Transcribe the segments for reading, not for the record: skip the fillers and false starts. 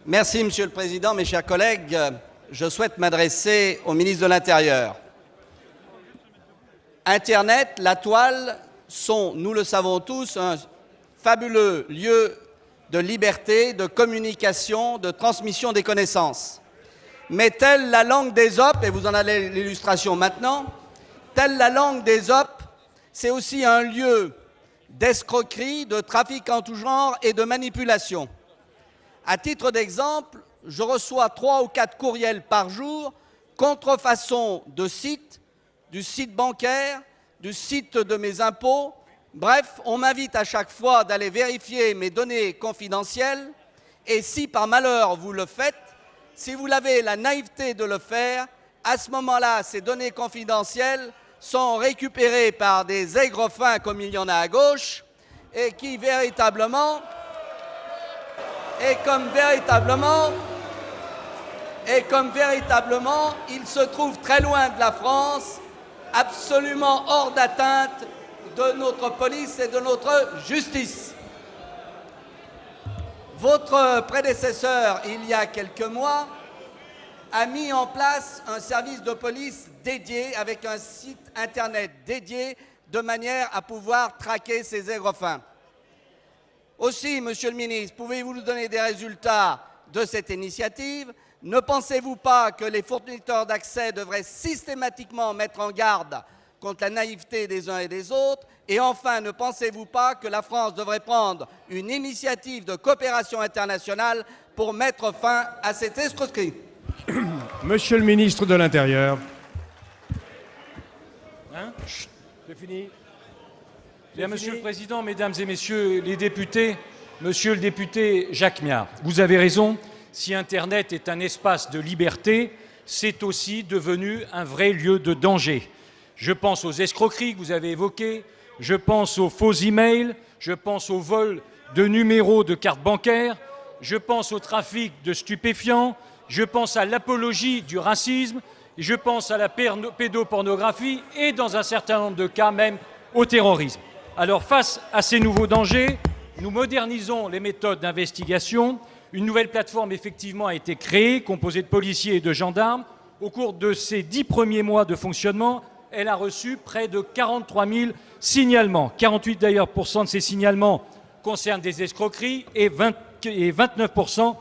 Merci, Monsieur le Président. Mes chers collègues, je souhaite m'adresser au ministre de l'Intérieur. Internet, la toile sont, nous le savons tous, un fabuleux lieu de liberté, de communication, de transmission des connaissances. Mais telle la langue d'Ésope, et vous en avez l'illustration maintenant, telle la langue d'Ésope, c'est aussi un lieu d'escroquerie, de trafic en tout genre et de manipulation. À titre d'exemple, je reçois 3 ou 4 courriels par jour, contrefaçon de sites, du site bancaire, du site de mes impôts. Bref, on m'invite à chaque fois d'aller vérifier mes données confidentielles. Et si par malheur vous le faites, si vous avez la naïveté de le faire, à ce moment-là, ces données confidentielles sont récupérées par des aigrefins comme il y en a à gauche et qui véritablement... Et comme véritablement, il se trouve très loin de la France, absolument hors d'atteinte de notre police et de notre justice. Votre prédécesseur, il y a quelques mois, a mis en place un service de police dédié avec un site internet dédié de manière à pouvoir traquer ces aigrefins. Aussi, Monsieur le ministre, pouvez-vous nous donner des résultats de cette initiative? Ne pensez-vous pas que les fournisseurs d'accès devraient systématiquement mettre en garde contre la naïveté des uns et des autres? Et enfin, ne pensez-vous pas que la France devrait prendre une initiative de coopération internationale pour mettre fin à cette escroquerie? Monsieur le ministre de l'Intérieur. C'est fini. Bien, Monsieur le Président, Mesdames et Messieurs les députés, Monsieur le député Jacques Miard, vous avez raison, si Internet est un espace de liberté, c'est aussi devenu un vrai lieu de danger. Je pense aux escroqueries que vous avez évoquées, je pense aux faux emails, je pense au vol de numéros de cartes bancaires, je pense au trafic de stupéfiants, je pense à l'apologie du racisme, je pense à la pédopornographie et, dans un certain nombre de cas, même au terrorisme. Alors, face à ces nouveaux dangers, nous modernisons les méthodes d'investigation. Une nouvelle plateforme, effectivement, a été créée, composée de policiers et de gendarmes. Au cours de ces 10 premiers mois de fonctionnement, elle a reçu près de 43 000 signalements. 48% d'ailleurs de ces signalements concernent des escroqueries et 29%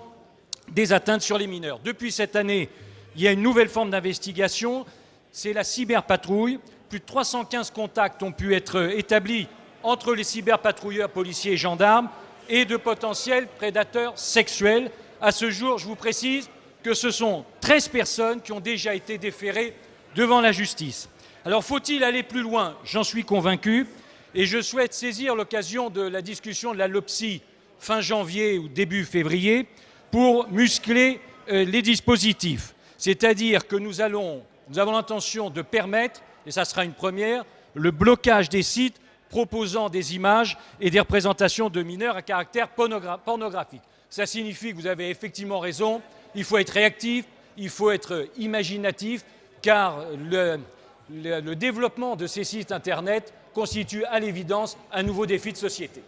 des atteintes sur les mineurs. Depuis cette année, il y a une nouvelle forme d'investigation, c'est la cyberpatrouille. Plus de 315 contacts ont pu être établis entre les cyberpatrouilleurs, policiers et gendarmes et de potentiels prédateurs sexuels. À ce jour, je vous précise que ce sont 13 personnes qui ont déjà été déférées devant la justice. Alors, faut-il aller plus loin? J'en suis convaincu et je souhaite saisir l'occasion de la discussion de la LOPSI fin janvier ou début février pour muscler les dispositifs. C'est-à-dire que nous avons l'intention de permettre, et ça sera une première, le blocage des sites proposant des images et des représentations de mineurs à caractère pornographique. Ça signifie que vous avez effectivement raison, il faut être réactif, il faut être imaginatif, car le développement de ces sites Internet constitue à l'évidence un nouveau défi de société.